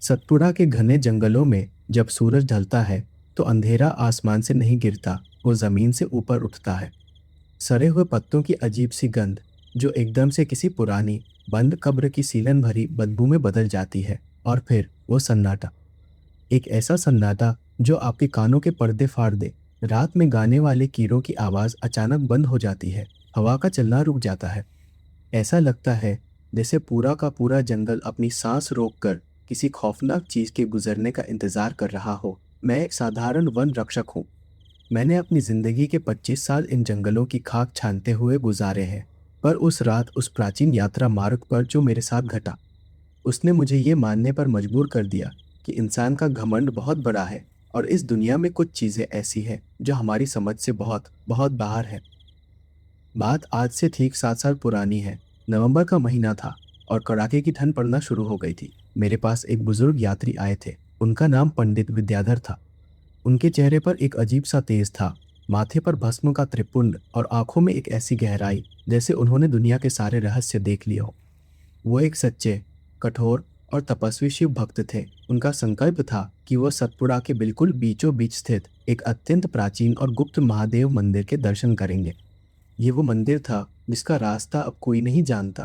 सतपुड़ा के घने जंगलों में जब सूरज ढलता है तो अंधेरा आसमान से नहीं गिरता, वो जमीन से ऊपर उठता है। सड़े हुए पत्तों की अजीब सी गंध जो एकदम से किसी पुरानी बंद कब्र की सीलन भरी बदबू में बदल जाती है। और फिर वो सन्नाटा, एक ऐसा सन्नाटा जो आपके कानों के पर्दे फाड़ दे। रात में गाने वाले कीड़ों की आवाज़ अचानक बंद हो जाती है, हवा का चलना रुक जाता है। ऐसा लगता है जैसे पूरा का पूरा जंगल अपनी सांस रोककर किसी खौफनाक चीज के गुजरने का इंतजार कर रहा हो। मैं एक साधारण वन रक्षक हूँ। मैंने अपनी जिंदगी के 25 साल इन जंगलों की खाक छानते हुए गुजारे हैं। पर उस रात उस प्राचीन यात्रा मार्ग पर जो मेरे साथ घटा, उसने मुझे ये मानने पर मजबूर कर दिया कि इंसान का घमंड बहुत बड़ा है और इस दुनिया में कुछ चीज़ें ऐसी हैं जो हमारी समझ से बहुत बहुत बाहर है। बात आज से ठीक 7 साल पुरानी है। नवंबर का महीना था और कड़ाके की ठंड पड़ना शुरू हो गई थी। मेरे पास एक बुजुर्ग यात्री आए थे। उनका नाम पंडित विद्याधर था। उनके चेहरे पर एक अजीब सा तेज था, माथे पर भस्म का त्रिपुंड और आंखों में एक ऐसी गहराई जैसे उन्होंने दुनिया के सारे रहस्य देख लिए हो। वो एक सच्चे, कठोर और तपस्वी शिव भक्त थे। उनका संकल्प था कि वो सतपुड़ा के बिल्कुल बीचों बीच स्थित एक अत्यंत प्राचीन और गुप्त महादेव मंदिर के दर्शन करेंगे। ये वो मंदिर था जिसका रास्ता अब कोई नहीं जानता।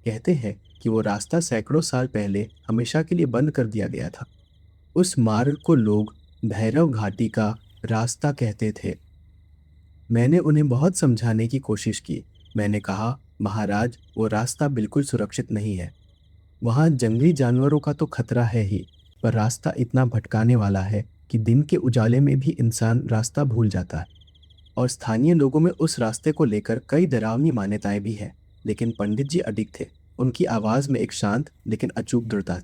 कहते हैं कि वो रास्ता सैकड़ों साल पहले हमेशा के लिए बंद कर दिया गया था। उस मार्ग को लोग भैरव घाटी का रास्ता कहते थे। मैंने उन्हें बहुत समझाने की कोशिश की। मैंने कहा, महाराज, वो रास्ता बिल्कुल सुरक्षित नहीं है। वहाँ जंगली जानवरों का तो खतरा है ही, पर रास्ता इतना भटकाने वाला है कि दिन के उजाले में भी इंसान रास्ता भूल जाता है। और स्थानीय लोगों में उस रास्ते को लेकर कई डरावनी मान्यताएं भी हैं। लेकिन पंडित जी अडिग थे। उनकी आवाज़ में एक शांत लेकिन अचूक दृढ़ता।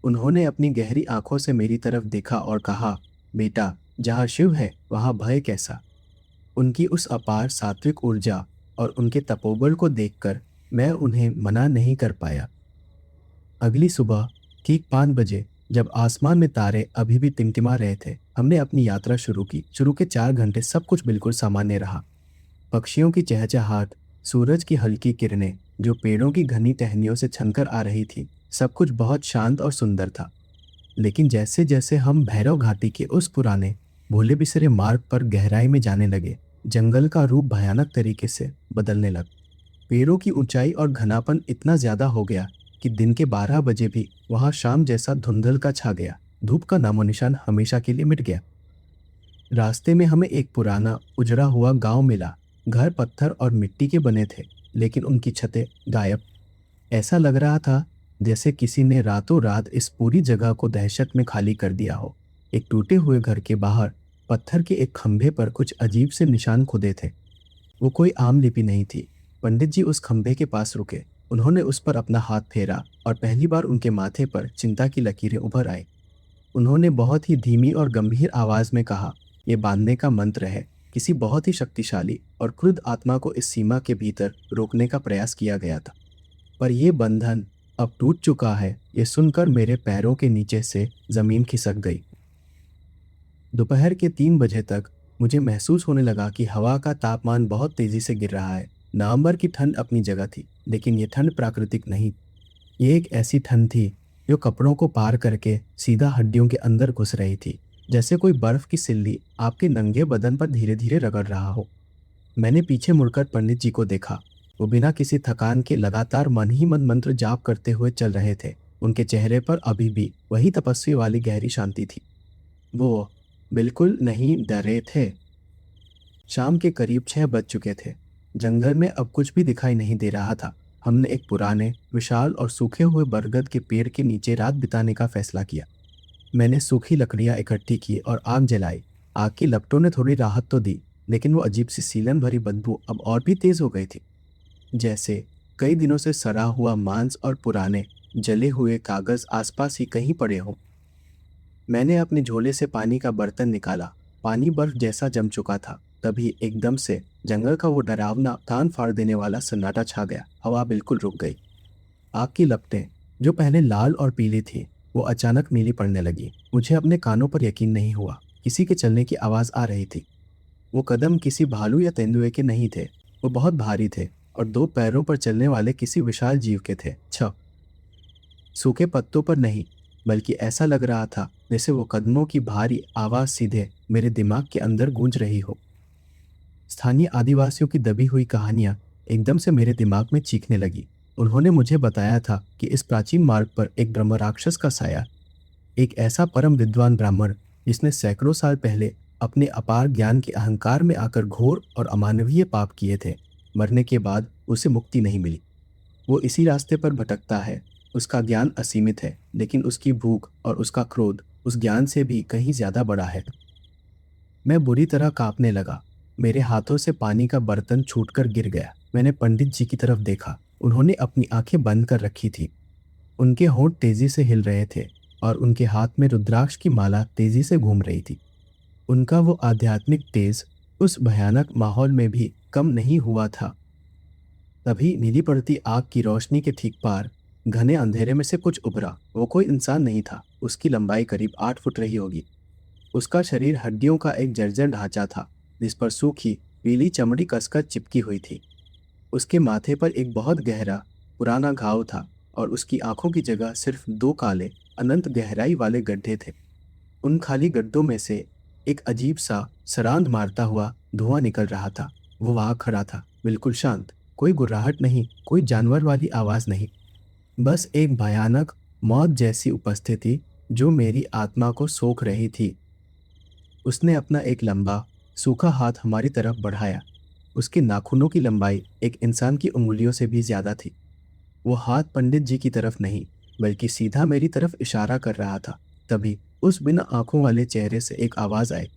उन्होंने अपनी गहरी आंखों से मेरी तरफ देखा और कहा, बेटा, जहाँ शिव है वहाँ भय कैसा। उनकी उस अपार सात्विक ऊर्जा और उनके तपोबल को देखकर मैं उन्हें मना नहीं कर पाया। अगली सुबह ठीक 5 बजे, जब आसमान में तारे अभी भी टिमटिमा रहे थे, हमने अपनी यात्रा शुरू की। शुरू के 4 घंटे सब कुछ बिल्कुल सामान्य रहा। पक्षियों की चहचहाट, सूरज की हल्की किरणें जो पेड़ों की घनी टहनियों से छनकर आ रही थी, सब कुछ बहुत शांत और सुंदर था। लेकिन जैसे जैसे हम भैरव घाटी के उस पुराने भूले बिसरे मार्ग पर गहराई में जाने लगे, जंगल का रूप भयानक तरीके से बदलने लगा। पेड़ों की ऊंचाई और घनापन इतना ज्यादा हो गया कि दिन के 12 बजे भी वहां शाम जैसा धुंधल का छा गया। धूप का नामो निशान हमेशा के लिए मिट गया। रास्ते में हमें एक पुराना उजड़ा हुआ गांव मिला। घर पत्थर और मिट्टी के बने थे, लेकिन उनकी छतें गायब। ऐसा लग रहा था जैसे किसी ने रातों रात इस पूरी जगह को दहशत में खाली कर दिया हो। एक टूटे हुए घर के बाहर पत्थर के एक खंभे पर कुछ अजीब से निशान खुदे थे। वो कोई आम लिपि नहीं थी। पंडित जी उस खंभे के पास रुके। उन्होंने उस पर अपना हाथ फेरा और पहली बार उनके माथे पर चिंता की लकीरें उभर आई। उन्होंने बहुत ही धीमी और गंभीर आवाज में कहा, यह बांधने का मंत्र है। किसी बहुत ही शक्तिशाली और क्रुद्ध आत्मा को इस सीमा के भीतर रोकने का प्रयास किया गया था, पर यह बंधन अब टूट चुका है। ये सुनकर मेरे पैरों के नीचे से जमीन खिसक गई। दोपहर के 3 बजे तक मुझे महसूस होने लगा कि हवा का तापमान बहुत तेजी से गिर रहा है। नवंबर की ठंड अपनी जगह थी, लेकिन ये ठंड प्राकृतिक नहीं। ये एक ऐसी ठंड थी जो कपड़ों को पार करके सीधा हड्डियों के अंदर घुस रही थी, जैसे कोई बर्फ की सिल्ली आपके नंगे बदन पर धीरे धीरे रगड़ रहा हो। मैंने पीछे मुड़कर पंडित जी को देखा। वो बिना किसी थकान के लगातार मन ही मन मंत्र जाप करते हुए चल रहे थे। उनके चेहरे पर अभी भी वही तपस्वी वाली गहरी शांति थी। वो बिल्कुल नहीं डरे थे। शाम के करीब 6 बज चुके थे। जंगल में अब कुछ भी दिखाई नहीं दे रहा था। हमने एक पुराने, विशाल और सूखे हुए बरगद के पेड़ के नीचे रात बिताने का फैसला किया। मैंने सूखी लकड़ियां इकट्ठी की और आग जलाई। आग की लपटों ने थोड़ी राहत तो दी, लेकिन वो अजीब सी सीलन भरी बदबू अब और भी तेज हो गई थी, जैसे कई दिनों से सड़ा हुआ मांस और पुराने जले हुए कागज आसपास ही कहीं पड़े हों। मैंने अपने झोले से पानी का बर्तन निकाला। पानी बर्फ जैसा जम चुका था। तभी एकदम से जंगल का वो डरावना, तान फाड़ देने वाला सन्नाटा छा गया। हवा बिल्कुल रुक गई। आग की लपटें जो पहले लाल और पीली थी, वो अचानक नीली पड़ने लगी। मुझे अपने कानों पर यकीन नहीं हुआ। किसी के चलने की आवाज़ आ रही थी। वो कदम किसी भालू या तेंदुए के नहीं थे। वो बहुत भारी थे और 2 पैरों पर चलने वाले किसी विशाल जीव के थे। सूखे पत्तों पर नहीं, बल्कि ऐसा लग रहा था जैसे वो कदमों की भारी आवाज सीधे मेरे दिमाग के अंदर गूंज रही हो। स्थानीय आदिवासियों की दबी हुई कहानियां एकदम से मेरे दिमाग में चीखने लगी। उन्होंने मुझे बताया था कि इस प्राचीन मार्ग पर एक ब्रह्म राक्षस का साया, एक ऐसा परम विद्वान ब्राह्मण जिसने सैकड़ों साल पहले अपने अपार ज्ञान के अहंकार में आकर घोर और अमानवीय पाप किए थे, मरने के बाद उसे मुक्ति नहीं मिली। वो इसी रास्ते पर भटकता है। उसका ज्ञान असीमित है, लेकिन उसकी भूख और उसका क्रोध उस ज्ञान से भी कहीं ज्यादा बड़ा है। मैं बुरी तरह कांपने लगा। मेरे हाथों से पानी का बर्तन छूटकर गिर गया। मैंने पंडित जी की तरफ देखा। उन्होंने अपनी आंखें बंद कर रखी थी। उनके होंठ तेजी से हिल रहे थे और उनके हाथ में रुद्राक्ष की माला तेजी से घूम रही थी। उनका वो आध्यात्मिक तेज उस भयानक माहौल में भी कम नहीं हुआ था। तभी नीली पड़ती आग की रोशनी के ठीक पार घने अंधेरे में से कुछ उभरा। वो कोई इंसान नहीं था। उसकी लंबाई करीब 8 फुट रही होगी। उसका शरीर हड्डियों का एक जर्जर ढांचा था, जिस पर सूखी पीली चमड़ी कसकर चिपकी हुई थी। उसके माथे पर एक बहुत गहरा पुराना घाव था और उसकी आंखों की जगह सिर्फ 2 काले अनंत गहराई वाले गड्ढे थे। उन खाली गड्ढों में से एक अजीब सा सरांध मारता हुआ धुआं निकल रहा था। वो वहां खड़ा था, बिल्कुल शांत। कोई गुर्राहट नहीं, कोई जानवर वाली आवाज नहीं, बस एक भयानक मौत जैसी उपस्थिति जो मेरी आत्मा को सोख रही थी। उसने अपना एक लंबा सूखा हाथ हमारी तरफ बढ़ाया। उसके नाखूनों की लंबाई एक इंसान की उंगलियों से भी ज्यादा थी। वो हाथ पंडित जी की तरफ नहीं, बल्कि सीधा मेरी तरफ इशारा कर रहा था। तभी उस बिना आंखों वाले चेहरे से एक आवाज आई।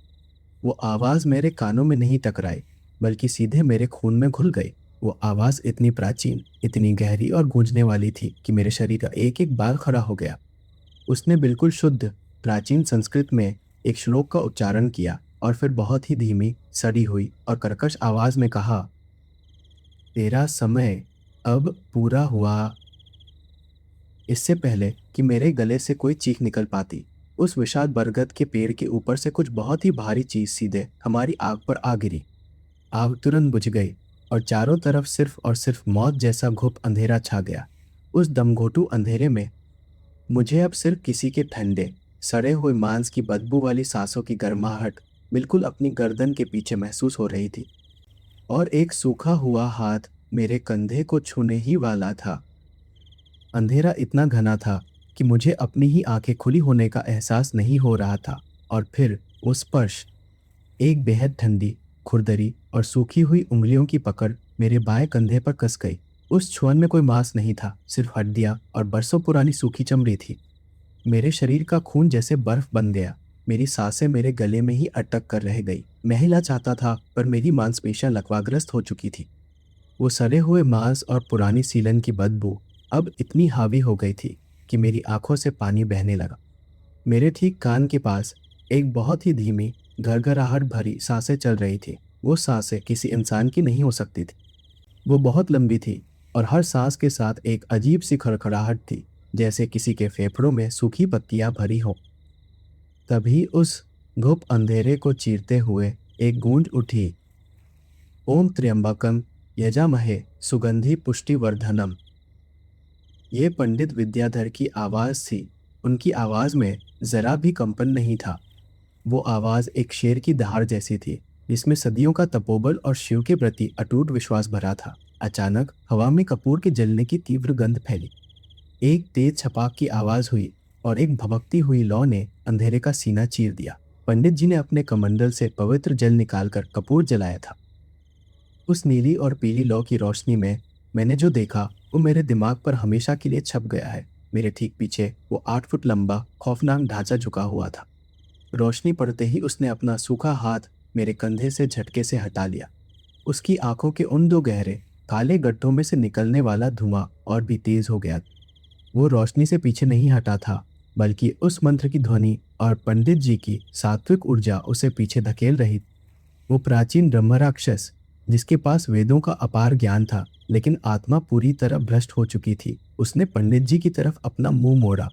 वो आवाज मेरे कानों में नहीं टकराई, बल्कि सीधे मेरे खून में घुल गई। वो आवाज इतनी प्राचीन, इतनी गहरी और गूंजने वाली थी कि मेरे शरीर का एक एक बाल खड़ा हो गया। उसने बिल्कुल शुद्ध प्राचीन संस्कृत में एक श्लोक का उच्चारण किया और फिर बहुत ही धीमी, सड़ी हुई और कर्कश आवाज में कहा, तेरा समय अब पूरा हुआ। इससे पहले कि मेरे गले से कोई चीख निकल पाती, उस विशाल बरगद के पेड़ के ऊपर से कुछ बहुत ही भारी चीज सीधे हमारी आग पर आ गिरी। आग तुरंत बुझ गई और चारों तरफ सिर्फ और सिर्फ मौत जैसा घुप अंधेरा छा गया। उस दमघोटू अंधेरे में मुझे अब सिर्फ किसी के ठंडे सड़े हुए मांस की बदबू वाली सांसों की गर्माहट बिल्कुल अपनी गर्दन के पीछे महसूस हो रही थी, और एक सूखा हुआ हाथ मेरे कंधे को छूने ही वाला था। अंधेरा इतना घना था कि मुझे अपनी ही आंखें खुली होने का एहसास नहीं हो रहा था। और फिर वो स्पर्श, एक बेहद ठंडी, खुरदरी और सूखी हुई उंगलियों की पकड़ मेरे बाएं कंधे पर कस गई। उस छुअन में कोई मांस नहीं था, सिर्फ हड्डियां और बरसों पुरानी सूखी चमड़ी थी। मेरे शरीर का खून जैसे बर्फ बन गया। मेरी सांसें मेरे गले में ही अटक कर रह गई। मैं हिला चाहता था, पर मेरी मांसपेशियां लकवाग्रस्त हो चुकी थी। वो सड़े हुए मांस और पुरानी सीलन की बदबू अब इतनी हावी हो गई थी कि मेरी आंखों से पानी बहने लगा। मेरे ठीक कान के पास एक बहुत ही धीमी घरघराहट भरी सांसें चल रही थी। वो सांसें किसी इंसान की नहीं हो सकती थी। वो बहुत लंबी थी और हर सांस के साथ एक अजीब सी खड़खड़ाहट थी, जैसे किसी के फेफड़ों में सूखी पत्तियां भरी हो। तभी उस घुप अंधेरे को चीरते हुए एक गूंज उठी, ओम त्र्यंबकम यजामहे सुगंधि पुष्टिवर्धनम। ये पंडित विद्याधर की आवाज थी। उनकी आवाज में जरा भी कंपन नहीं था। वो आवाज एक शेर की दहाड़ जैसी थी, जिसमें सदियों का तपोबल और शिव के प्रति अटूट विश्वास भरा था। अचानक हवा में कपूर के जलने की तीव्र गंध फैली। एक तेज छपाक की आवाज हुई और एक भभकती हुई लौ ने अंधेरे का सीना चीर दिया। पंडित जी ने अपने कमंडल से पवित्र जल निकालकर कपूर जलाया था। उस नीली और पीली लौ की रोशनी में मैंने जो देखा वो मेरे दिमाग पर हमेशा के लिए छप गया है। मेरे ठीक पीछे वो 8 फुट लंबा खौफनाक ढांचा झुका हुआ था। रोशनी पड़ते ही उसने अपना सूखा हाथ मेरे कंधे से झटके से हटा लिया। उसकी आंखों के उन 2 गहरे काले गड्ढों में से निकलने वाला धुआं और भी तेज हो गया। वो रोशनी से पीछे नहीं हटा था, बल्कि उस मंत्र की ध्वनि और पंडित जी की सात्विक ऊर्जा उसे पीछे धकेल रही। वो प्राचीन ब्रह्म राक्षस, जिसके पास वेदों का अपार ज्ञान था, लेकिन आत्मा पूरी तरह भ्रष्ट हो चुकी थी, उसने पंडित जी की तरफ अपना मुंह मोड़ा।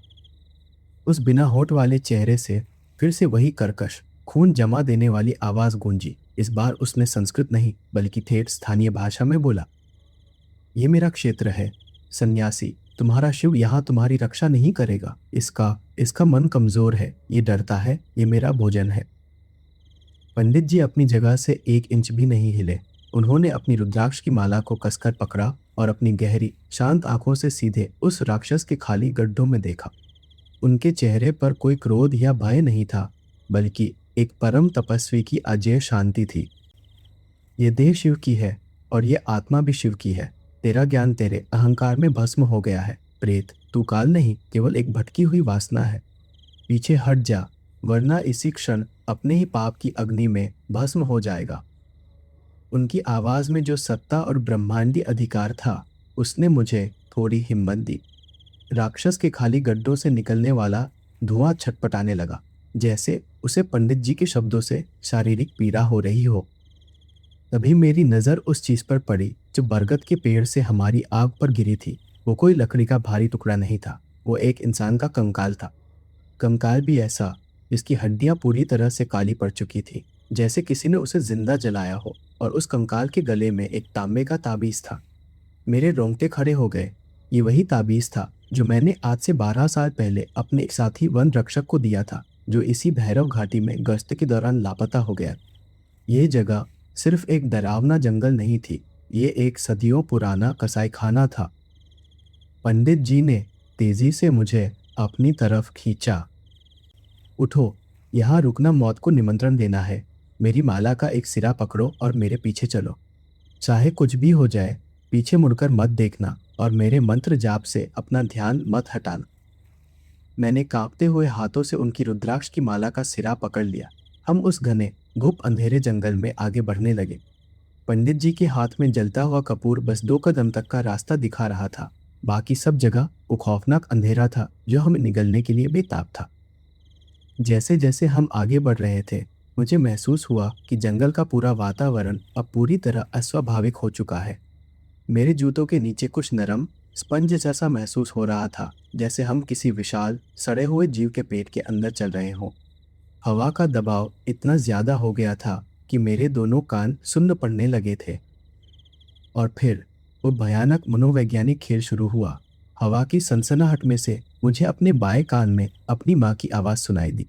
उस बिना होठ वाले चेहरे से फिर से वही कर्कश, खून जमा देने वाली आवाज गूंजी। इस बार उसने संस्कृत नहीं, बल्कि ठेठ स्थानीय भाषा में बोला, ये मेरा क्षेत्र है, सन्यासी। तुम्हारा शिव यहाँ तुम्हारी रक्षा नहीं करेगा। इसका इसका मन कमजोर है, ये डरता है, ये मेरा भोजन है। पंडित जी अपनी जगह से 1 इंच भी नहीं हिले। उन्होंने अपनी रुद्राक्ष की माला को कसकर पकड़ा और अपनी गहरी शांत आंखों से सीधे उस राक्षस के खाली गड्ढों में देखा। उनके चेहरे पर कोई क्रोध या भय नहीं था, बल्कि एक परम तपस्वी की अजेय शांति थी। ये देह शिव की है और ये आत्मा भी शिव की है। तेरा ज्ञान तेरे अहंकार में भस्म हो गया है। प्रेत, तू काल नहीं, केवल एक भटकी हुई वासना है। पीछे हट जा, वरना इसी क्षण अपने ही पाप की अग्नि में भस्म हो जाएगा। उनकी आवाज में जो सत्ता और ब्रह्मांडी अधिकार था, उसने मुझे थोड़ी हिम्मत दी। राक्षस के खाली गड्ढों से निकलने वाला धुआं छटपटाने लगा, जैसे उसे पंडित जी के शब्दों से शारीरिक पीड़ा हो रही हो। तभी मेरी नज़र उस चीज पर पड़ी जो बरगद के पेड़ से हमारी आग पर गिरी थी। वो कोई लकड़ी का भारी टुकड़ा नहीं था, वो एक इंसान का कंकाल था। कंकाल भी ऐसा जिसकी हड्डियां पूरी तरह से काली पड़ चुकी थी, जैसे किसी ने उसे जिंदा जलाया हो। और उस कंकाल के गले में एक तांबे का ताबीज था। मेरे रोंगटे खड़े हो गए। ये वही ताबीज था जो मैंने आज से 12 साल पहले अपने एक साथी वन रक्षक को दिया था, जो इसी भैरव घाटी में गश्त के दौरान लापता हो गया। ये जगह सिर्फ एक डरावना जंगल नहीं थी, ये एक सदियों पुराना कसाईखाना था। पंडित जी ने तेजी से मुझे अपनी तरफ खींचा। उठो, यहाँ रुकना मौत को निमंत्रण देना है। मेरी माला का एक सिरा पकड़ो और मेरे पीछे चलो। चाहे कुछ भी हो जाए, पीछे मुड़कर मत देखना और मेरे मंत्र जाप से अपना ध्यान मत हटाना। मैंने कांपते हुए हाथों से उनकी रुद्राक्ष की माला का सिरा पकड़ लिया। हम उस घने घुप अंधेरे जंगल में आगे बढ़ने लगे। पंडित जी के हाथ में जलता हुआ कपूर बस 2 कदम तक का रास्ता दिखा रहा था। बाकी सब जगह वो खौफनाक अंधेरा था जो हमें निगलने के लिए बेताब था। जैसे जैसे हम आगे बढ़ रहे थे, मुझे महसूस हुआ कि जंगल का पूरा वातावरण अब पूरी तरह अस्वाभाविक हो चुका है। मेरे जूतों के नीचे कुछ नरम स्पंज जैसा महसूस हो रहा था, जैसे हम किसी विशाल सड़े हुए जीव के पेट के अंदर चल रहे हों। हवा का दबाव इतना ज्यादा हो गया था कि मेरे दोनों कान सुन्न पड़ने लगे थे। और फिर वो भयानक मनोवैज्ञानिक खेल शुरू हुआ। हवा की सनसनाहट में से मुझे अपने बाएं कान में अपनी माँ की आवाज़ सुनाई दी।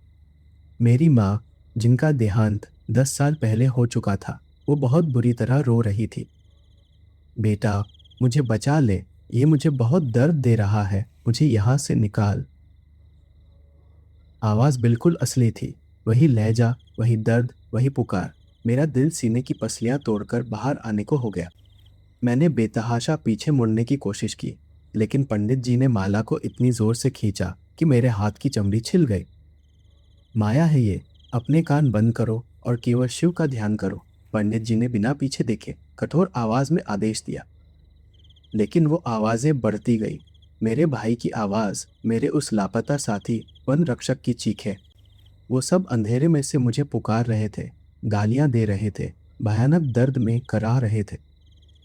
मेरी माँ, जिनका देहांत 10 साल पहले हो चुका था, वो बहुत बुरी तरह रो रही थी। बेटा, मुझे बचा ले, ये मुझे बहुत दर्द दे रहा है, मुझे यहाँ से निकाल। आवाज़ बिल्कुल असली थी, वही लहजा, वही दर्द, वही पुकार। मेरा दिल सीने की पसलियाँ तोड़कर बाहर आने को हो गया। मैंने बेतहाशा पीछे मुड़ने की कोशिश की, लेकिन पंडित जी ने माला को इतनी जोर से खींचा कि मेरे हाथ की चमड़ी छिल गई। माया है ये, अपने कान बंद करो और केवल शिव का ध्यान करो, पंडित जी ने बिना पीछे देखे कठोर आवाज में आदेश दिया। लेकिन वो आवाजें बढ़ती गई। मेरे भाई की आवाज, मेरे उस लापता साथी वन रक्षक की चीखें, वो सब अंधेरे में से मुझे पुकार रहे थे, गालियां दे रहे थे, भयानक दर्द में करा रहे थे।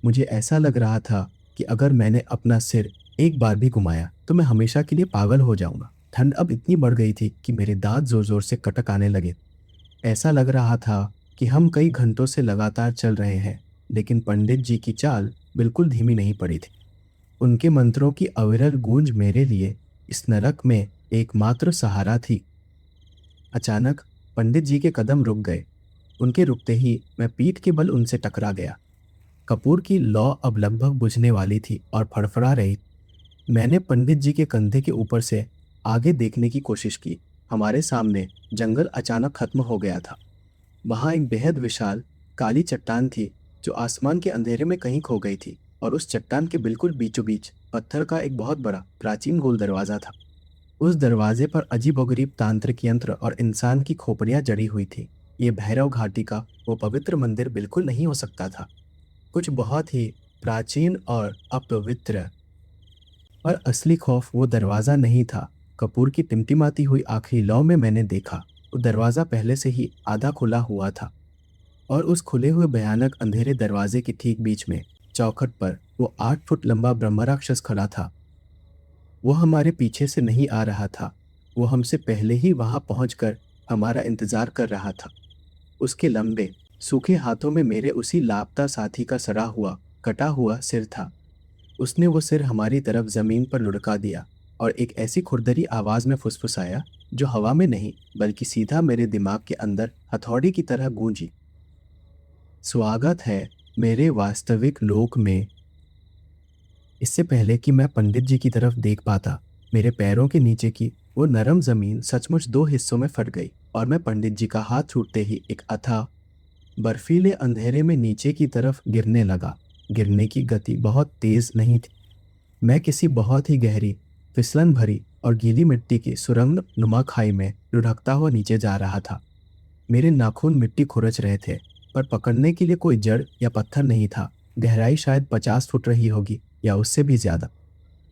मुझे ऐसा लग रहा था कि अगर मैंने अपना सिर एक बार भी घुमाया तो मैं हमेशा के लिए पागल हो जाऊंगा। ठंड अब इतनी बढ़ गई थी कि मेरे दांत जोर जोर से कटक आने लगे। ऐसा लग रहा था कि हम कई घंटों से लगातार चल रहे हैं, लेकिन पंडित जी की चाल बिल्कुल धीमी नहीं पड़ी थी। उनके मंत्रों की अविरल गूंज मेरे लिए इस नरक में एकमात्र सहारा थी। अचानक पंडित जी के कदम रुक गए। उनके रुकते ही मैं पीठ के बल उनसे टकरा गया। कपूर की लौ अब लगभग बुझने वाली थी और फड़फड़ा रही। मैंने पंडित जी के कंधे के ऊपर से आगे देखने की कोशिश की। हमारे सामने जंगल अचानक खत्म हो गया था। वहां एक बेहद विशाल काली चट्टान थी जो आसमान के अंधेरे में कहीं खो गई थी, और उस चट्टान के बिल्कुल बीचों बीच पत्थर का एक बहुत बड़ा प्राचीन गोल दरवाजा था। उस दरवाजे पर अजीबोगरीब तांत्रिक यंत्र और इंसान की खोपड़ियां जड़ी हुई थी। ये भैरव घाटी का वो पवित्र मंदिर बिल्कुल नहीं हो सकता था, कुछ बहुत ही प्राचीन और अपवित्र। पर असली खौफ वो दरवाज़ा नहीं था। कपूर की टिमटिमाती हुई आखिरी लौ में मैंने देखा वो दरवाज़ा पहले से ही आधा खुला हुआ था, और उस खुले हुए भयानक अंधेरे दरवाजे के ठीक बीच में चौखट पर वो 8 फुट लंबा ब्रह्मराक्षस खड़ा था। वो हमारे पीछे से नहीं आ रहा था, वो हमसे पहले ही वहां पहुंचकर हमारा इंतजार कर रहा था। उसके लंबे सूखे हाथों में मेरे उसी लापता साथी का सड़ा हुआ कटा हुआ सिर था। उसने वो सिर हमारी तरफ जमीन पर लुढ़का दिया और एक ऐसी खुरदरी आवाज में फुसफुसाया जो हवा में नहीं बल्कि सीधा मेरे दिमाग के अंदर हथौड़ी की तरह गूंजी। स्वागत है मेरे वास्तविक लोक में। इससे पहले कि मैं पंडित जी की तरफ देख पाता, मेरे पैरों के नीचे की वो नरम जमीन सचमुच दो हिस्सों में फट गई और मैं पंडित जी का हाथ छूटते ही एक अथाह बर्फीले अंधेरे में नीचे की तरफ गिरने लगा। गिरने की गति बहुत तेज नहीं थी। मैं किसी बहुत ही गहरी, फिसलन भरी और गीली मिट्टी की सुरंग नुमा खाई में लुढ़कता हुआ नीचे जा रहा था। मेरे नाखून मिट्टी खुरच रहे थे, पर पकड़ने के लिए कोई जड़ या पत्थर नहीं था। गहराई शायद 50 फुट रही होगी या उससे भी ज्यादा।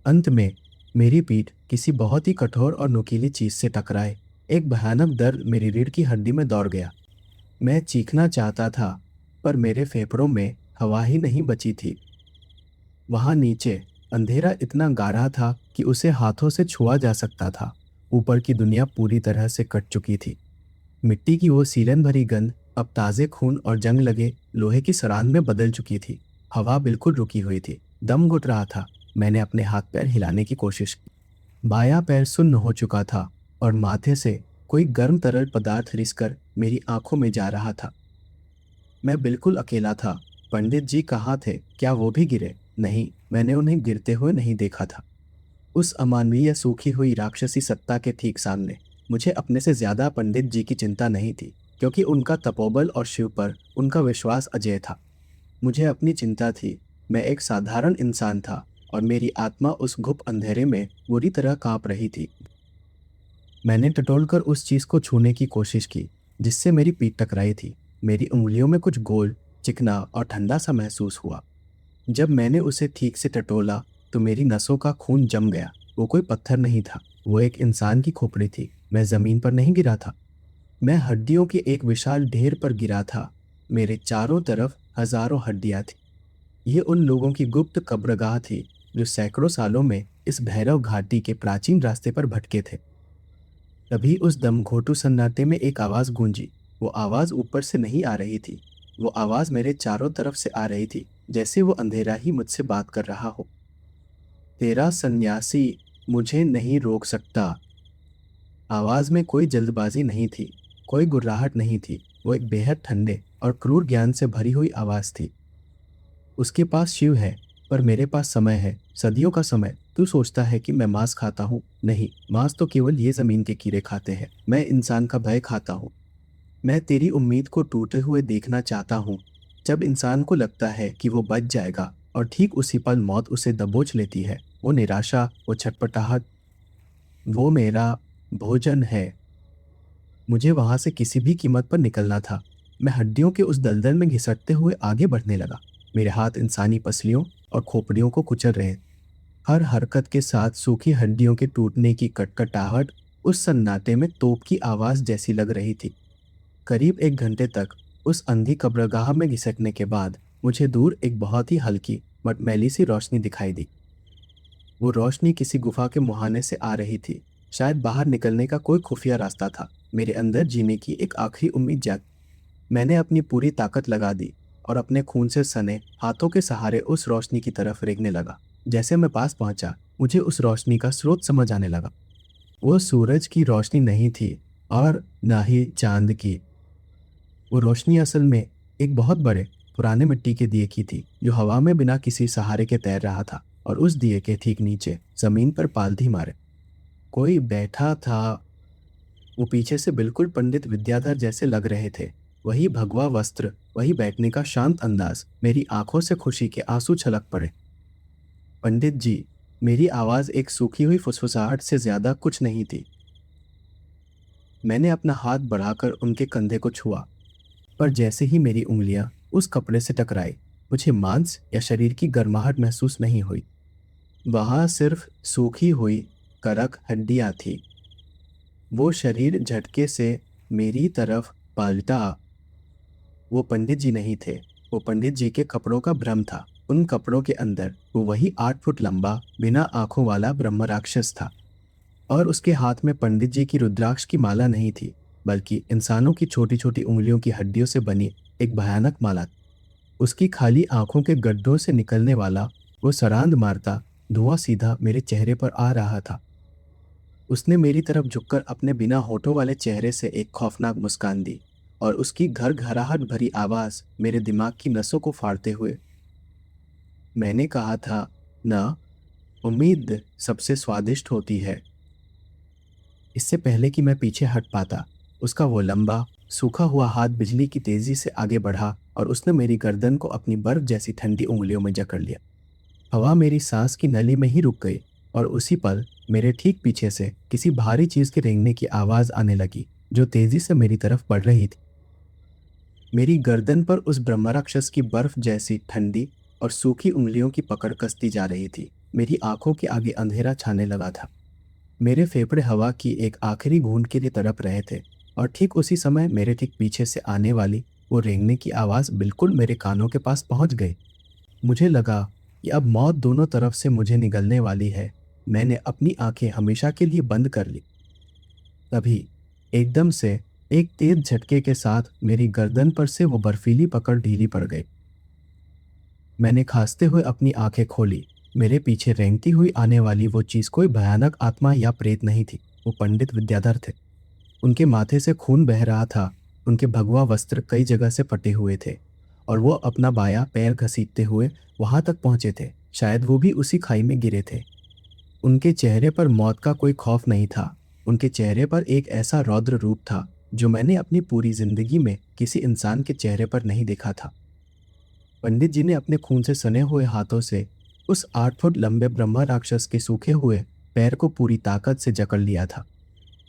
अंत में मेरी पीठ किसी बहुत ही कठोर और नुकीली चीज से टकराए। एक भयानक दर्द मेरी रीढ़ की हड्डी में दौड़ गया। मैं चीखना चाहता था, पर मेरे फेफड़ों में हवा ही नहीं बची थी। वहां नीचे अंधेरा इतना गाढ़ा था कि उसे हाथों से छुआ जा सकता था। ऊपर की दुनिया पूरी तरह से कट चुकी थी। मिट्टी की वो सीलन भरी गंध अब ताजे खून और जंग लगे लोहे की सरांद में बदल चुकी थी। हवा बिल्कुल रुकी हुई थी। दम घुट रहा था। मैंने अपने हाथ पैर हिलाने की कोशिश की। बायां पैर सुन्न हो चुका था और माथे से कोई गर्म तरल पदार्थ रिसकर मेरी आंखों में जा रहा था। मैं बिल्कुल अकेला था। पंडित जी कहाँ थे? क्या वो भी गिरे? नहीं, मैंने उन्हें गिरते हुए नहीं देखा था। उस अमानवीय सूखी हुई राक्षसी सत्ता के ठीक सामने मुझे अपने से ज्यादा पंडित जी की चिंता नहीं थी, क्योंकि उनका तपोबल और शिव पर उनका विश्वास अजेय था। मुझे अपनी चिंता थी। मैं एक साधारण इंसान था और मेरी आत्मा उस घुप अंधेरे में बुरी तरह कांप रही थी। मैंने टटोलकर उस चीज को छूने की कोशिश की जिससे मेरी पीठ टकराई थी। मेरी उंगलियों में कुछ गोल, चिकना और ठंडा सा महसूस हुआ। जब मैंने उसे ठीक से टटोला तो मेरी नसों का खून जम गया। वो कोई पत्थर नहीं था, वो एक इंसान की खोपड़ी थी। मैं जमीन पर नहीं गिरा था, मैं हड्डियों के एक विशाल ढेर पर गिरा था। मेरे चारों तरफ हजारों हड्डियां थी। ये उन लोगों की गुप्त कब्रगाह थी जो सैकड़ों सालों में इस भैरव घाटी के प्राचीन रास्ते पर भटके थे। तभी उस दमघोंटू सन्नाटे में एक आवाज गूंजी। वो आवाज ऊपर से नहीं आ रही थी, वो आवाज मेरे चारों तरफ से आ रही थी, जैसे वो अंधेरा ही मुझसे बात कर रहा हो। तेरा सन्यासी मुझे नहीं रोक सकता। आवाज में कोई जल्दबाजी नहीं थी, कोई गुर्राहट नहीं थी। वो एक बेहद ठंडे और क्रूर ज्ञान से भरी हुई आवाज थी। उसके पास शिव है, पर मेरे पास समय है, सदियों का समय। तू सोचता है कि मैं मांस खाता हूँ? नहीं, मांस तो केवल ये जमीन के कीड़े खाते हैं। मैं इंसान का भय खाता हूँ। मैं तेरी उम्मीद को टूटे हुए देखना चाहता हूँ। जब इंसान को लगता है कि वो बच जाएगा और ठीक उसी पल मौत उसे दबोच लेती है, वो निराशा, वो छटपटाहट, वो मेरा भोजन है। मुझे वहां से किसी भी कीमत पर निकलना था। मैं हड्डियों के उस दलदल में घिसटते हुए आगे बढ़ने लगा। मेरे हाथ इंसानी पसलियों और खोपड़ियों को कुचल रहे। हर हरकत के साथ सूखी हड्डियों के टूटने की कटकटाहट उस सन्नाटे में तोप की आवाज जैसी लग रही थी। करीब 1 घंटे तक उस अंधी कब्रगाह में घिसटने के बाद मुझे दूर एक बहुत ही हल्की मटमैली सी रोशनी दिखाई दी। वो रोशनी किसी गुफा के मुहाने से आ रही थी। शायद बाहर निकलने का कोई खुफिया रास्ता था। मेरे अंदर जीने की एक आखिरी उम्मीद जाग। मैंने अपनी पूरी ताकत लगा दी और अपने खून से सने हाथों के सहारे उस रोशनी की तरफ रेंगने लगा। जैसे मैं पास पहुंचा, मुझे उस रोशनी का स्रोत समझ आने लगा। वो सूरज की रोशनी नहीं थी और न ही चांद की। वो रोशनी असल में एक बहुत बड़े पुराने मिट्टी के दिए की थी, जो हवा में बिना किसी सहारे के तैर रहा था। और उस दिए के ठीक नीचे जमीन पर पालथी मारे कोई बैठा था। वो पीछे से बिल्कुल पंडित विद्याधर जैसे लग रहे थे। वही भगवा वस्त्र, वही बैठने का शांत अंदाज। मेरी आंखों से खुशी के आंसू छलक पड़े। पंडित जी, मेरी आवाज एक सूखी हुई फुसफुसाहट से ज्यादा कुछ नहीं थी। मैंने अपना हाथ बढ़ाकर उनके कंधे को छुआ, पर जैसे ही मेरी उंगलियां उस कपड़े से टकराई, मुझे मांस या शरीर की गर्माहट महसूस नहीं हुई। वहां सिर्फ सूखी हुई करक हड्डियां थी। वो शरीर झटके से मेरी तरफ पलटा। वो पंडित जी नहीं थे, वो पंडित जी के कपड़ों का भ्रम था। उन कपड़ों के अंदर वो वही 8 फुट लंबा बिना आंखों वाला ब्रह्म राक्षस था। और उसके हाथ में पंडित जी की रुद्राक्ष की माला नहीं थी, बल्कि इंसानों की छोटी छोटी उंगलियों की हड्डियों से बनी एक भयानक माला। उसकी खाली आंखों के गड्ढों से निकलने वाला वो सरांद मारता धुआं सीधा मेरे चेहरे पर आ रहा था। उसने मेरी तरफ झुककर अपने बिना होठों वाले चेहरे से एक खौफनाक मुस्कान दी और उसकी घरघराहट भरी आवाज मेरे दिमाग की नसों को फाड़ते हुए, मैंने कहा था ना, उम्मीद सबसे स्वादिष्ट होती है। इससे पहले कि मैं पीछे हट पाता, उसका वो लंबा सूखा हुआ हाथ बिजली की तेजी से आगे बढ़ा और उसने मेरी गर्दन को अपनी बर्फ जैसी ठंडी उंगलियों में जकड़ लिया। हवा मेरी सांस की नली में ही रुक गई और उसी पल मेरे ठीक पीछे से किसी भारी चीज के रेंगने की आवाज आने लगी जो तेजी से मेरी तरफ बढ़ रही थी। मेरी गर्दन पर उस ब्रह्मराक्षस की बर्फ जैसी ठंडी और सूखी उंगलियों की पकड़ कसती जा रही थी। मेरी आंखों के आगे अंधेरा छाने लगा था। मेरे फेफड़े हवा की एक आखिरी बूंद के लिए तड़प रहे थे और ठीक उसी समय मेरे ठीक पीछे से आने वाली वो रेंगने की आवाज बिल्कुल मेरे कानों के पास पहुंच गई। मुझे लगा कि अब मौत दोनों तरफ से मुझे निगलने वाली है। मैंने अपनी आंखें हमेशा के लिए बंद कर ली। तभी एकदम से एक तेज झटके के साथ मेरी गर्दन पर से वो बर्फीली पकड़ ढीली पड़ गई। मैंने खांसते हुए अपनी आंखें खोली। मेरे पीछे रेंगती हुई आने वाली वो चीज कोई भयानक आत्मा या प्रेत नहीं थी, वो पंडित विद्याधर थे। उनके माथे से खून बह रहा था। उनके भगवा वस्त्र कई जगह से फटे हुए थे और वो अपना बायां पैर घसीटते हुए वहां तक पहुंचे थे। शायद वो भी उसी खाई में गिरे थे। उनके चेहरे पर मौत का कोई खौफ नहीं था। उनके चेहरे पर एक ऐसा रौद्र रूप था जो मैंने अपनी पूरी जिंदगी में किसी इंसान के चेहरे पर नहीं देखा था। पंडित जी ने अपने खून से सने हुए हाथों से उस 8 फुट लंबे ब्रह्मा राक्षस के सूखे हुए पैर को पूरी ताकत से जकड़ लिया था।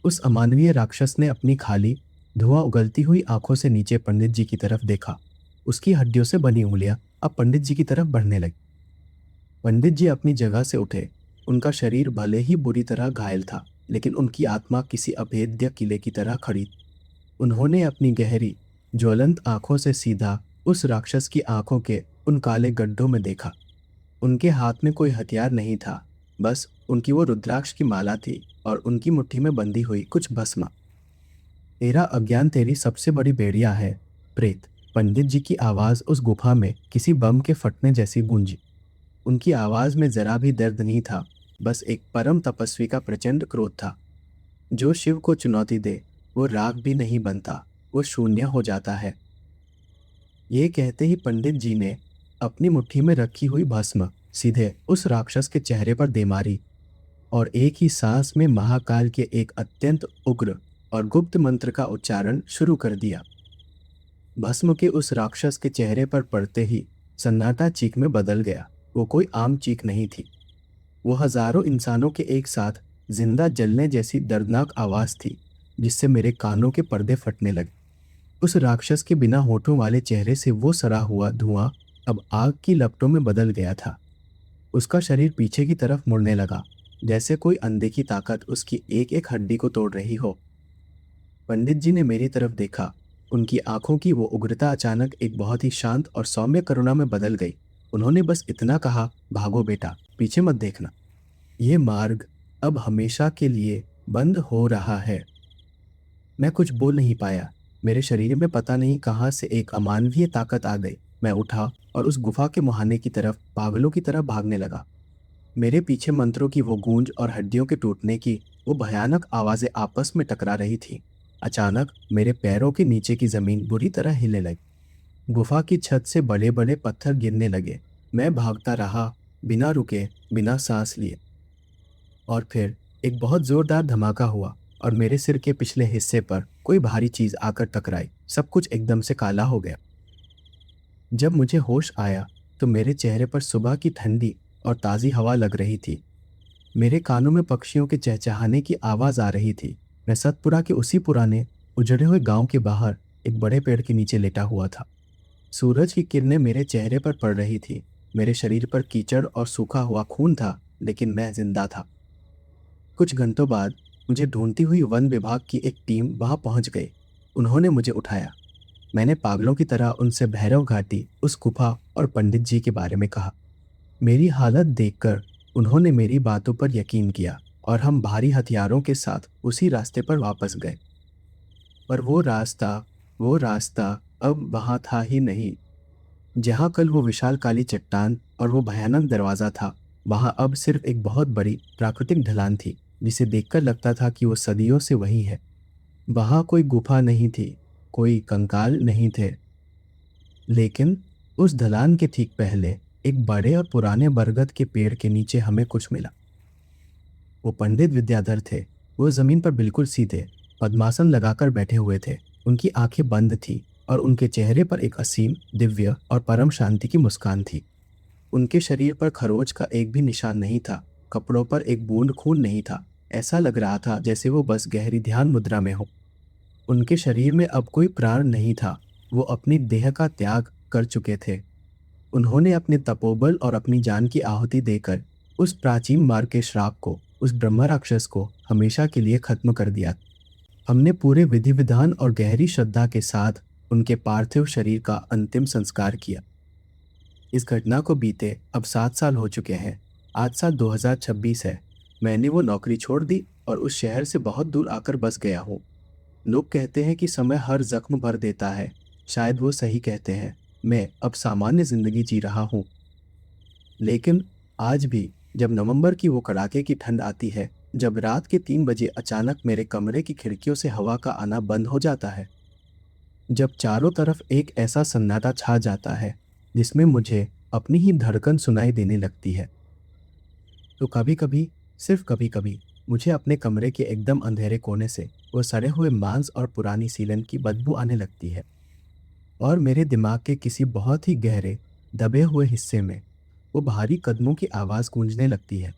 उस अमानवीय राक्षस ने अपनी खाली धुआं उगलती हुई आंखों से नीचे पंडित जी की तरफ देखा। उसकी हड्डियों से बनी उंगलियां अब पंडित जी की तरफ बढ़ने लगी। पंडित जी अपनी जगह से उठे। उनका शरीर भले ही बुरी तरह घायल था, लेकिन उनकी आत्मा किसी अभेद्य किले की तरह खड़ी। उन्होंने अपनी गहरी ज्वलंत आंखों से सीधा उस राक्षस की आंखों के उन काले गड्ढों में देखा। उनके हाथ में कोई हथियार नहीं था, बस उनकी वो रुद्राक्ष की माला थी और उनकी मुट्ठी में बंधी हुई कुछ भस्म। तेरा अज्ञान तेरी सबसे बड़ी बेड़िया है, प्रेत। पंडित जी की आवाज उस गुफा में किसी बम के फटने जैसी गूंजी। उनकी आवाज में जरा भी दर्द नहीं था, बस एक परम तपस्वी का प्रचंड क्रोध था। जो शिव को चुनौती दे वो राख भी नहीं बनता, वो शून्य हो जाता है। ये कहते ही पंडित जी ने अपनी मुट्ठी में रखी हुई भस्म सीधे उस राक्षस के चेहरे पर दे मारी और एक ही सांस में महाकाल के एक अत्यंत उग्र और गुप्त मंत्र का उच्चारण शुरू कर दिया। भस्म के उस राक्षस के चेहरे पर पड़ते ही सन्नाटा चीख में बदल गया। वो कोई आम चीख नहीं थी, वो हजारों इंसानों के एक साथ जिंदा जलने जैसी दर्दनाक आवाज थी जिससे मेरे कानों के पर्दे फटने लगे। उस राक्षस के बिना होठों वाले चेहरे से वो सड़ा हुआ धुआं अब आग की लपटों में बदल गया था। उसका शरीर पीछे की तरफ मुड़ने लगा, जैसे कोई अनदेखी ताकत उसकी एक एक हड्डी को तोड़ रही हो। पंडित जी ने मेरी तरफ देखा। उनकी आंखों की वो उग्रता अचानक एक बहुत ही शांत और सौम्य करुणा में बदल गई। उन्होंने बस इतना कहा, भागो बेटा, पीछे मत देखना। ये मार्ग अब हमेशा के लिए बंद हो रहा है। मैं कुछ बोल नहीं पाया। मेरे शरीर में पता नहीं कहाँ से एक अमानवीय ताकत आ गई। मैं उठा और उस गुफा के मुहाने की तरफ पागलों की तरह भागने लगा। मेरे पीछे मंत्रों की वो गूंज और हड्डियों के टूटने की वो भयानक आवाजें आपस में टकरा रही थी। अचानक मेरे पैरों के नीचे की जमीन बुरी तरह हिलने लगी। गुफा की छत से बड़े बड़े पत्थर गिरने लगे। मैं भागता रहा, बिना रुके, बिना सांस लिए। और फिर एक बहुत जोरदार धमाका हुआ और मेरे सिर के पिछले हिस्से पर कोई भारी चीज आकर टकराई। सब कुछ एकदम से काला हो गया। जब मुझे होश आया तो मेरे चेहरे पर सुबह की ठंडी और ताज़ी हवा लग रही थी। मेरे कानों में पक्षियों के चहचहाने की आवाज़ आ रही थी। मैं सतपुरा के उसी पुराने उजड़े हुए गांव के बाहर एक बड़े पेड़ के नीचे लेटा हुआ था। सूरज की किरणें मेरे चेहरे पर पड़ रही थी। मेरे शरीर पर कीचड़ और सूखा हुआ खून था, लेकिन मैं जिंदा था। कुछ घंटों बाद मुझे ढूंढती हुई वन विभाग की एक टीम वहां पहुंच गई। उन्होंने मुझे उठाया। मैंने पागलों की तरह उनसे भैरव घाटी, उस गुफा और पंडित जी के बारे में कहा। मेरी हालत देखकर उन्होंने मेरी बातों पर यकीन किया और हम भारी हथियारों के साथ उसी रास्ते पर वापस गए। पर वो रास्ता अब वहाँ था ही नहीं। जहाँ कल वो विशाल काली चट्टान और वो भयानक दरवाज़ा था, वहाँ अब सिर्फ एक बहुत बड़ी प्राकृतिक ढलान थी, जिसे देखकर लगता था कि वो सदियों से वही है। वहाँ कोई गुफा नहीं थी, कोई कंकाल नहीं थे, लेकिन उस ढलान के ठीक पहले एक बड़े और पुराने बरगद के पेड़ के नीचे हमें कुछ मिला। वो पंडित विद्याधर थे। वो जमीन पर बिल्कुल सीधे पद्मासन लगाकर बैठे हुए थे। उनकी आंखें बंद थी और उनके चेहरे पर एक असीम, दिव्य और परम शांति की मुस्कान थी। उनके शरीर पर खरोच का एक भी निशान नहीं था, कपड़ों पर एक बूंद खून नहीं था। ऐसा लग रहा था जैसे वो बस गहरी ध्यान मुद्रा में हो। उनके शरीर में अब कोई प्राण नहीं था। वो अपनी देह का त्याग कर चुके थे। उन्होंने अपने तपोबल और अपनी जान की आहुति देकर उस प्राचीन मार्ग के श्राप को, उस ब्रह्म राक्षस को हमेशा के लिए खत्म कर दिया। हमने पूरे विधि विधान और गहरी श्रद्धा के साथ उनके पार्थिव शरीर का अंतिम संस्कार किया। इस घटना को बीते अब 7 साल हो चुके हैं। आज साल 2026 है। मैंने वो नौकरी छोड़ दी और उस शहर से बहुत दूर आकर बस गया हूँ। लोग कहते हैं कि समय हर जख्म भर देता है। शायद वो सही कहते हैं। मैं अब सामान्य जिंदगी जी रहा हूँ, लेकिन आज भी जब नवंबर की वो कड़ाके की ठंड आती है, जब रात के 3 बजे अचानक मेरे कमरे की खिड़कियों से हवा का आना बंद हो जाता है, जब चारों तरफ एक ऐसा सन्नाटा छा जाता है जिसमें मुझे अपनी ही धड़कन सुनाई देने लगती है, तो कभी कभी, सिर्फ कभी कभी, मुझे अपने कमरे के एकदम अंधेरे कोने से वो सड़े हुए मांस और पुरानी सीलन की बदबू आने लगती है। और मेरे दिमाग के किसी बहुत ही गहरे, दबे हुए हिस्से में वो भारी कदमों की आवाज़ गूंजने लगती है।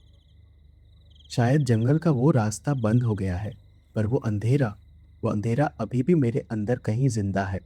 शायद जंगल का वो रास्ता बंद हो गया है, पर वो अंधेरा अभी भी मेरे अंदर कहीं जिंदा है।